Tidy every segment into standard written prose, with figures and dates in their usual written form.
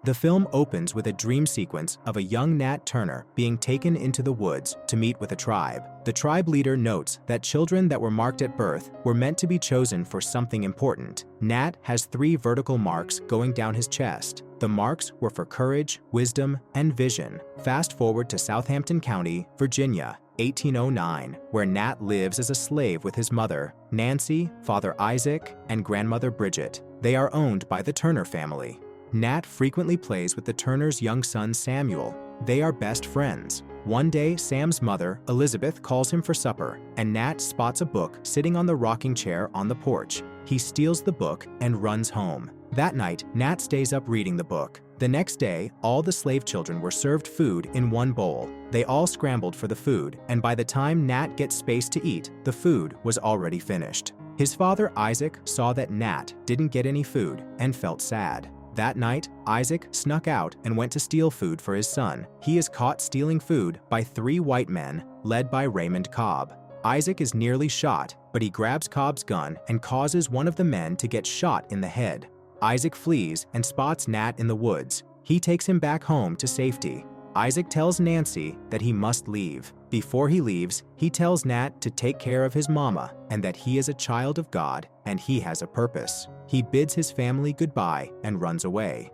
The film opens with a dream sequence of a young Nat Turner being taken into the woods to meet with a tribe. The tribe leader notes that children that were marked at birth were meant to be chosen for something important. Nat has 3 vertical marks going down his chest. The marks were for courage, wisdom, and vision. Fast forward to Southampton County, Virginia, 1809, where Nat lives as a slave with his mother, Nancy, father Isaac, and grandmother Bridget. They are owned by the Turner family. Nat frequently plays with the Turners' young son Samuel. They are best friends. One day, Sam's mother, Elizabeth, calls him for supper, and Nat spots a book sitting on the rocking chair on the porch. He steals the book and runs home. That night, Nat stays up reading the book. The next day, all the slave children were served food in one bowl. They all scrambled for the food, and by the time Nat gets space to eat, the food was already finished. His father, Isaac, saw that Nat didn't get any food and felt sad. That night, Isaac snuck out and went to steal food for his son. He is caught stealing food by 3 white men, led by Raymond Cobb. Isaac is nearly shot, but he grabs Cobb's gun and causes one of the men to get shot in the head. Isaac flees and spots Nat in the woods. He takes him back home to safety. Isaac tells Nancy that he must leave. Before he leaves, he tells Nat to take care of his mama and that he is a child of God and he has a purpose. He bids his family goodbye and runs away.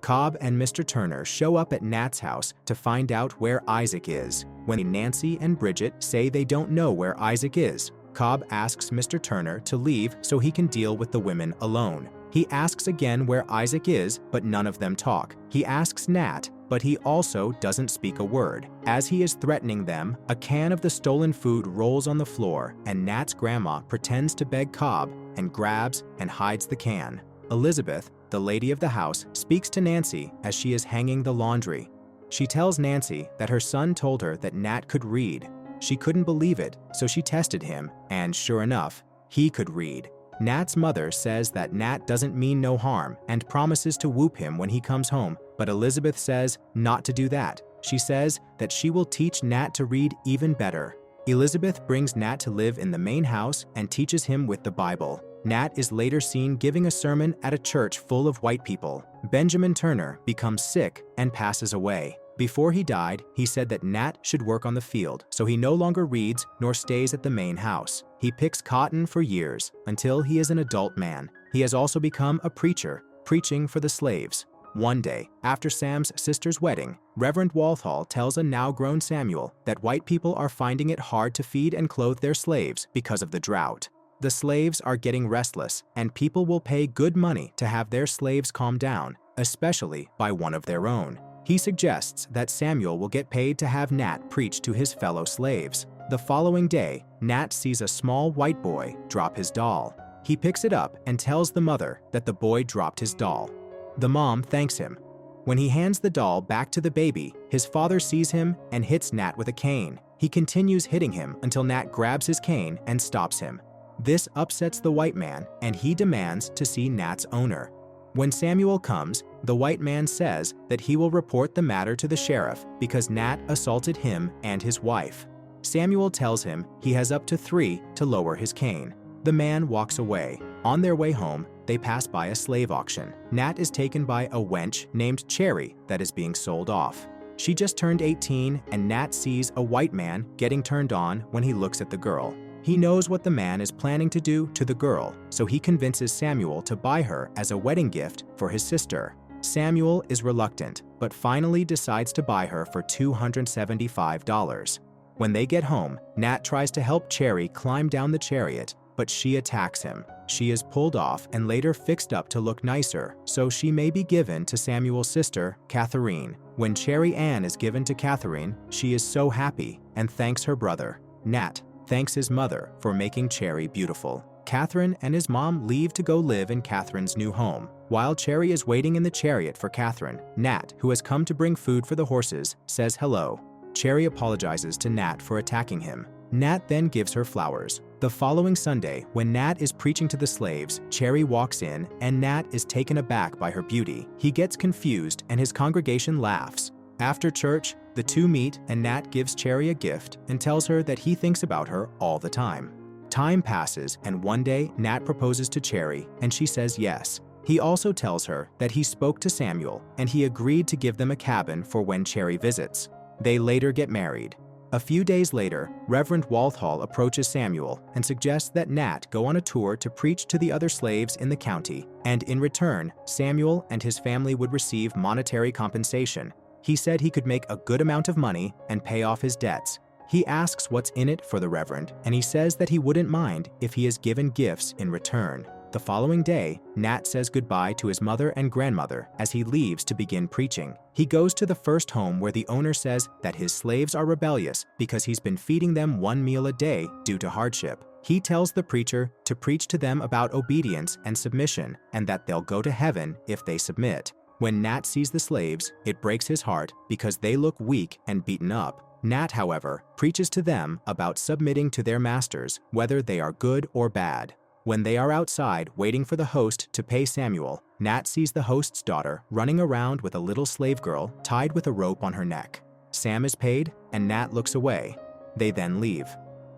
Cobb and Mr. Turner show up at Nat's house to find out where Isaac is. When Nancy and Bridget say they don't know where Isaac is, Cobb asks Mr. Turner to leave so he can deal with the women alone. He asks again where Isaac is, but none of them talk. He asks Nat, but he also doesn't speak a word. As he is threatening them, a can of the stolen food rolls on the floor, and Nat's grandma pretends to beg Cobb and grabs and hides the can. Elizabeth, the lady of the house, speaks to Nancy as she is hanging the laundry. She tells Nancy that her son told her that Nat could read. She couldn't believe it, so she tested him, and sure enough, he could read. Nat's mother says that Nat doesn't mean no harm and promises to whoop him when he comes home, but Elizabeth says not to do that. She says that she will teach Nat to read even better. Elizabeth brings Nat to live in the main house and teaches him with the Bible. Nat is later seen giving a sermon at a church full of white people. Benjamin Turner becomes sick and passes away. Before he died, he said that Nat should work on the field, so he no longer reads nor stays at the main house. He picks cotton for years until he is an adult man. He has also become a preacher, preaching for the slaves. One day, after Sam's sister's wedding, Reverend Walthall tells a now-grown Samuel that white people are finding it hard to feed and clothe their slaves because of the drought. The slaves are getting restless, and people will pay good money to have their slaves calm down, especially by one of their own. He suggests that Samuel will get paid to have Nat preach to his fellow slaves. The following day, Nat sees a small white boy drop his doll. He picks it up and tells the mother that the boy dropped his doll. The mom thanks him. When he hands the doll back to the baby, his father sees him and hits Nat with a cane. He continues hitting him until Nat grabs his cane and stops him. This upsets the white man, and he demands to see Nat's owner. When Samuel comes, the white man says that he will report the matter to the sheriff because Nat assaulted him and his wife. Samuel tells him he has up to 3 to lower his cane. The man walks away. On their way home, they pass by a slave auction. Nat is taken by a wench named Cherry that is being sold off. She just turned 18, and Nat sees a white man getting turned on when he looks at the girl. He knows what the man is planning to do to the girl, so he convinces Samuel to buy her as a wedding gift for his sister. Samuel is reluctant, but finally decides to buy her for $275. When they get home, Nat tries to help Cherry climb down the chariot, but she attacks him. She is pulled off and later fixed up to look nicer, so she may be given to Samuel's sister, Catherine. When Cherry Ann is given to Catherine, she is so happy and thanks her brother. Nat thanks his mother for making Cherry beautiful. Catherine and his mom leave to go live in Catherine's new home. While Cherry is waiting in the chariot for Catherine, Nat, who has come to bring food for the horses, says hello. Cherry apologizes to Nat for attacking him. Nat then gives her flowers. The following Sunday, when Nat is preaching to the slaves, Cherry walks in and Nat is taken aback by her beauty. He gets confused and his congregation laughs. After church, the two meet and Nat gives Cherry a gift and tells her that he thinks about her all the time. Time passes and one day Nat proposes to Cherry and she says yes. He also tells her that he spoke to Samuel and he agreed to give them a cabin for when Cherry visits. They later get married. A few days later, Reverend Walthall approaches Samuel and suggests that Nat go on a tour to preach to the other slaves in the county, and in return, Samuel and his family would receive monetary compensation. He said he could make a good amount of money and pay off his debts. He asks what's in it for the Reverend, and he says that he wouldn't mind if he is given gifts in return. The following day, Nat says goodbye to his mother and grandmother as he leaves to begin preaching. He goes to the first home where the owner says that his slaves are rebellious because he's been feeding them one meal a day due to hardship. He tells the preacher to preach to them about obedience and submission and that they'll go to heaven if they submit. When Nat sees the slaves, it breaks his heart because they look weak and beaten up. Nat, however, preaches to them about submitting to their masters, whether they are good or bad. When they are outside waiting for the host to pay Samuel, Nat sees the host's daughter running around with a little slave girl tied with a rope on her neck. Sam is paid, and Nat looks away. They then leave.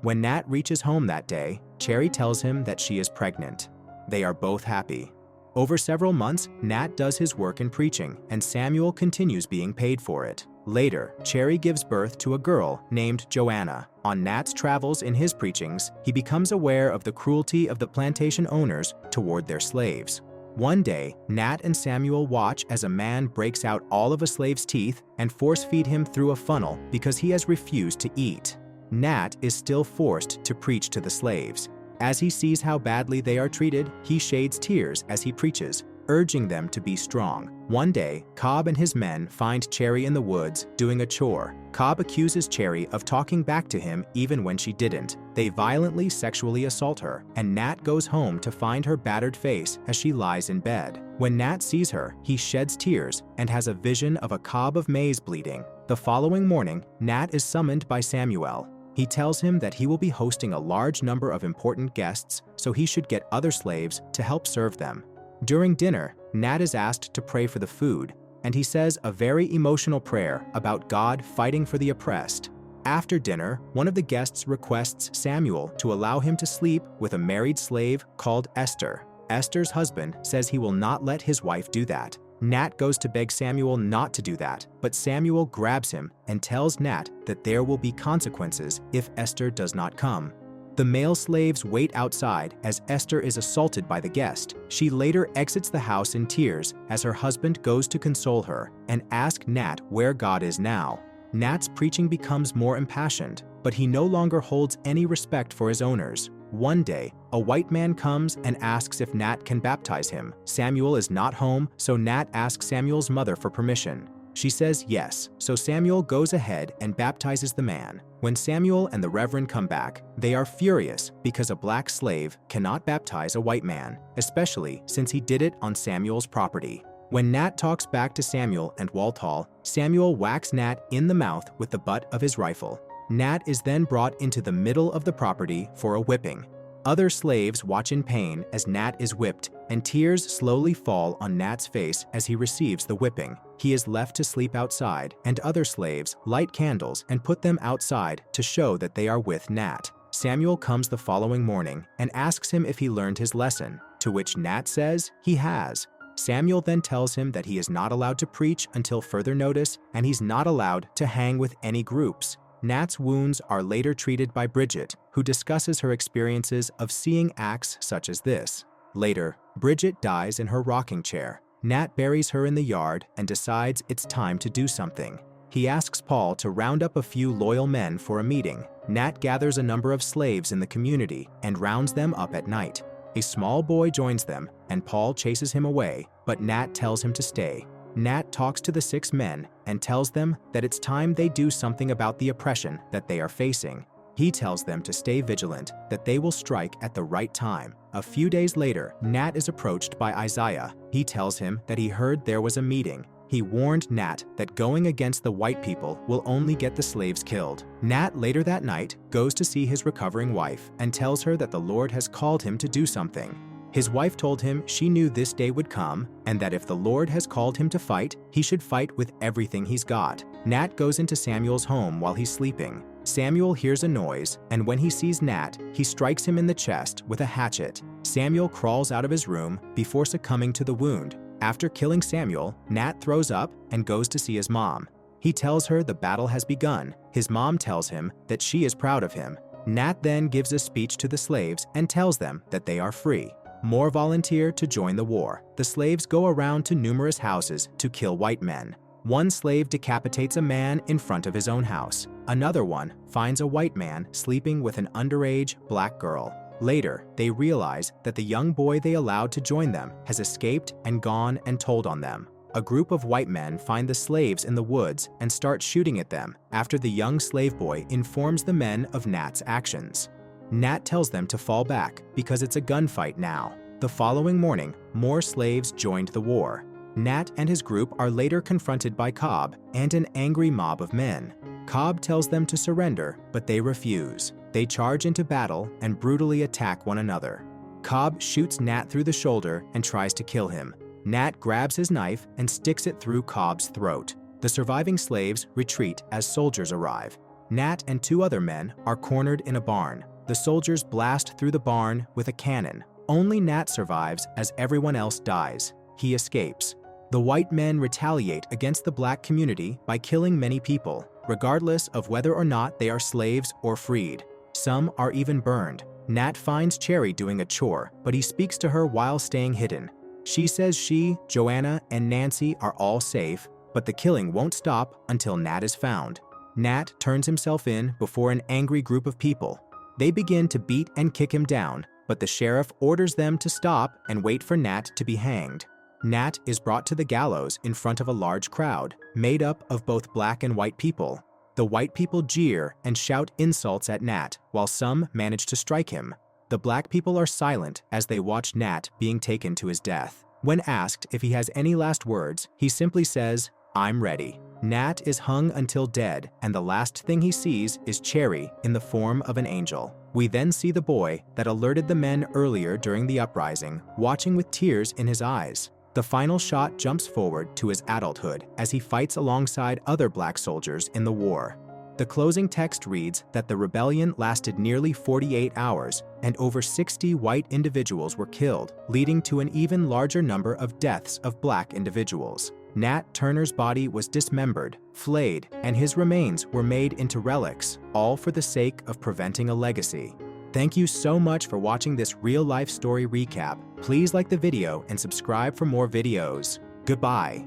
When Nat reaches home that day, Cherry tells him that she is pregnant. They are both happy. Over several months, Nat does his work in preaching, and Samuel continues being paid for it. Later, Cherry gives birth to a girl named Joanna. On Nat's travels in his preachings, he becomes aware of the cruelty of the plantation owners toward their slaves. One day, Nat and Samuel watch as a man breaks out all of a slave's teeth and force-feed him through a funnel because he has refused to eat. Nat is still forced to preach to the slaves. As he sees how badly they are treated, he sheds tears as he preaches, urging them to be strong. One day, Cobb and his men find Cherry in the woods doing a chore. Cobb accuses Cherry of talking back to him even when she didn't. They violently sexually assault her, and Nat goes home to find her battered face as she lies in bed. When Nat sees her, he sheds tears and has a vision of a cob of maize bleeding. The following morning, Nat is summoned by Samuel. He tells him that he will be hosting a large number of important guests, so he should get other slaves to help serve them. During dinner, Nat is asked to pray for the food, and he says a very emotional prayer about God fighting for the oppressed. After dinner, one of the guests requests Samuel to allow him to sleep with a married slave called Esther. Esther's husband says he will not let his wife do that. Nat goes to beg Samuel not to do that, but Samuel grabs him and tells Nat that there will be consequences if Esther does not come. The male slaves wait outside as Esther is assaulted by the guest. She later exits the house in tears as her husband goes to console her and ask Nat where God is now. Nat's preaching becomes more impassioned, but he no longer holds any respect for his owners. One day, a white man comes and asks if Nat can baptize him. Samuel is not home, so Nat asks Samuel's mother for permission. She says yes, so Samuel goes ahead and baptizes the man. When Samuel and the Reverend come back, they are furious because a black slave cannot baptize a white man, especially since he did it on Samuel's property. When Nat talks back to Samuel and Walthall, Samuel whacks Nat in the mouth with the butt of his rifle. Nat is then brought into the middle of the property for a whipping. Other slaves watch in pain as Nat is whipped, and tears slowly fall on Nat's face as he receives the whipping. He is left to sleep outside, and other slaves light candles and put them outside to show that they are with Nat. Samuel comes the following morning and asks him if he learned his lesson, to which Nat says he has. Samuel then tells him that he is not allowed to preach until further notice, and he's not allowed to hang with any groups. Nat's wounds are later treated by Bridget, who discusses her experiences of seeing acts such as this. Later, Bridget dies in her rocking chair. Nat buries her in the yard and decides it's time to do something. He asks Paul to round up a few loyal men for a meeting. Nat gathers a number of slaves in the community and rounds them up at night. A small boy joins them, and Paul chases him away, but Nat tells him to stay. Nat talks to the 6 men and tells them that it's time they do something about the oppression that they are facing. He tells them to stay vigilant, that they will strike at the right time. A few days later, Nat is approached by Isaiah. He tells him that he heard there was a meeting. He warned Nat that going against the white people will only get the slaves killed. Nat later that night goes to see his recovering wife and tells her that the Lord has called him to do something. His wife told him she knew this day would come and that if the Lord has called him to fight, he should fight with everything he's got. Nat goes into Samuel's home while he's sleeping. Samuel hears a noise, and when he sees Nat, he strikes him in the chest with a hatchet. Samuel crawls out of his room before succumbing to the wound. After killing Samuel, Nat throws up and goes to see his mom. He tells her the battle has begun. His mom tells him that she is proud of him. Nat then gives a speech to the slaves and tells them that they are free. More volunteer to join the war. The slaves go around to numerous houses to kill white men. One slave decapitates a man in front of his own house. Another one finds a white man sleeping with an underage black girl. Later, they realize that the young boy they allowed to join them has escaped and gone and told on them. A group of white men find the slaves in the woods and start shooting at them after the young slave boy informs the men of Nat's actions. Nat tells them to fall back because it's a gunfight now. The following morning, more slaves joined the war. Nat and his group are later confronted by Cobb and an angry mob of men. Cobb tells them to surrender, but they refuse. They charge into battle and brutally attack one another. Cobb shoots Nat through the shoulder and tries to kill him. Nat grabs his knife and sticks it through Cobb's throat. The surviving slaves retreat as soldiers arrive. Nat and 2 other men are cornered in a barn. The soldiers blast through the barn with a cannon. Only Nat survives as everyone else dies. He escapes. The white men retaliate against the black community by killing many people, regardless of whether or not they are slaves or freed. Some are even burned. Nat finds Cherry doing a chore, but he speaks to her while staying hidden. She says she, Joanna, and Nancy are all safe, but the killing won't stop until Nat is found. Nat turns himself in before an angry group of people. They begin to beat and kick him down, but the sheriff orders them to stop and wait for Nat to be hanged. Nat is brought to the gallows in front of a large crowd, made up of both black and white people. The white people jeer and shout insults at Nat, while some manage to strike him. The black people are silent as they watch Nat being taken to his death. When asked if he has any last words, he simply says, "I'm ready." Nat is hung until dead, and the last thing he sees is Cherry in the form of an angel. We then see the boy that alerted the men earlier during the uprising, watching with tears in his eyes. The final shot jumps forward to his adulthood as he fights alongside other black soldiers in the war. The closing text reads that the rebellion lasted nearly 48 hours and over 60 white individuals were killed, leading to an even larger number of deaths of black individuals. Nat Turner's body was dismembered, flayed, and his remains were made into relics, all for the sake of preventing a legacy. Thank you so much for watching this real-life story recap. Please like the video and subscribe for more videos. Goodbye.